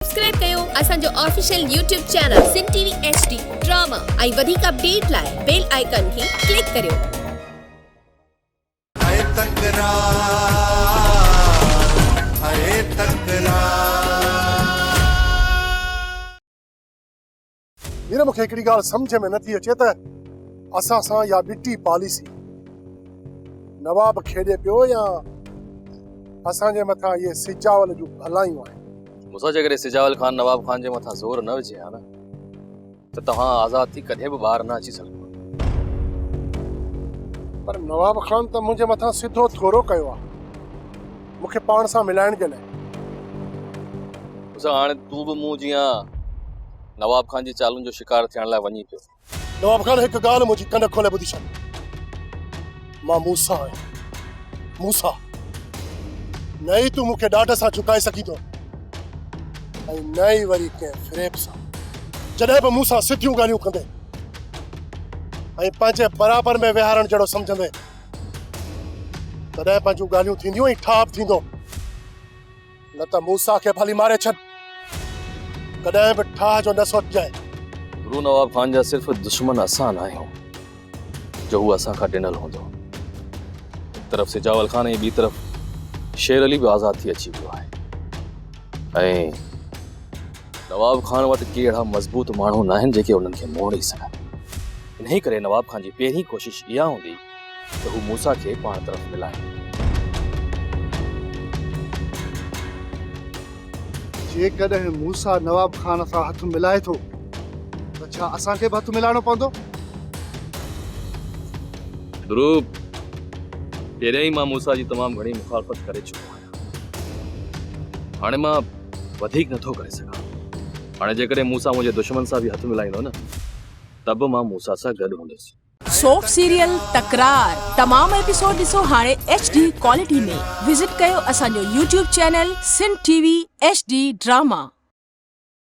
Subscribe कयो असांजो official YouTube channel सिन TV HD drama ऐं वधीक अपडेट लाइ बेल आइकन खे क्लिक करियो। हींअर मूंखे हिकिड़ी ॻाल्हि सम्झ में नथी अचे त असां सां या ॾिठी पॉलिसी नवाब खेॾे पियो या असांजे मथां इहे सिजावल जूं भलायूं आहिनि। मूंसां जेकॾहिं सिजावल ख़ान नवाब ख़ान जे मथां ज़ोर न विझे हा न त तव्हां आज़ाद थी कॾहिं बि ॿाहिरि न अची सघो। पर नवाब ख़ान त मुंहिंजे मथां सिधो थोरो कयो आहे मूंखे पाण सां मिलाइण जे लाइ। ॾिसो हाणे तूं बि मूं जीअं नवाब ख़ान जी चालुनि जो शिकार थियण लाइ वञी पियो। नवाब ख़ान हिकु ॻाल्हि मुंहिंजी कन खोले ॿुधी छॾ, मां मूसा आहियां। मूसा न ई तूं मूंखे ॾाढ सां झुकाए सघी थो ऐं न ई वरी कंहिं फ़रेब सां। जॾहिं बि मूंसां सिधियूं ॻाल्हियूं कंदे ऐं पंहिंजे बराबर में विहारण जहिड़ो सम्झंदे तॾहिं पंहिंजूं ॻाल्हियूं थींदियूं ऐं ठाप थींदो। न त मूसा खे भली मारे छॾ, कॾहिं बि ठाह जो न सोचिजांइ। गुरु नवाब ख़ान जा सिर्फ़ दुश्मन असां न आहियूं जो हू असां खां ॾिनल हूंदो। हिकु तरफ़ सिजावल ख़ान ऐं ॿी तरफ़ शेर अली बि आज़ाद थी अची वियो आहे ऐं नवाब ख़ान वटि के अहिड़ा मज़बूत माण्हू न आहिनि जेके उन्हनि खे मोड़ी सघनि। इन्ही करे नवाब ख़ान जी पहिरीं कोशिश इहा हूंदी त हू मूसा खे पाण तरफ़ मिलाए। जेकॾहिं मूसा नवाब ख़ान सां हथ मिलाए थो त छा असांखे बि हथ मिलाइणो पवंदो? ध्रुव, पहिरियों ई मां मूसा जी तमामु घणी मुखालफ़त करे चुको आहियां। हाणे मां वधीक नथो करे सघां। हाणे जेकॾहिं मूसा मुंहिंजे दुश्मन सां बि हथ मिलाईंदो न त बि मां मूसा सां गॾु हूंदुसि। सोप सीरियल तकरार तमाम एपिसोड ॾिसो हाणे HD क्वालिटी में। विजिट कयो असांजो YouTube चैनल सिन टीवी HD ड्रामा।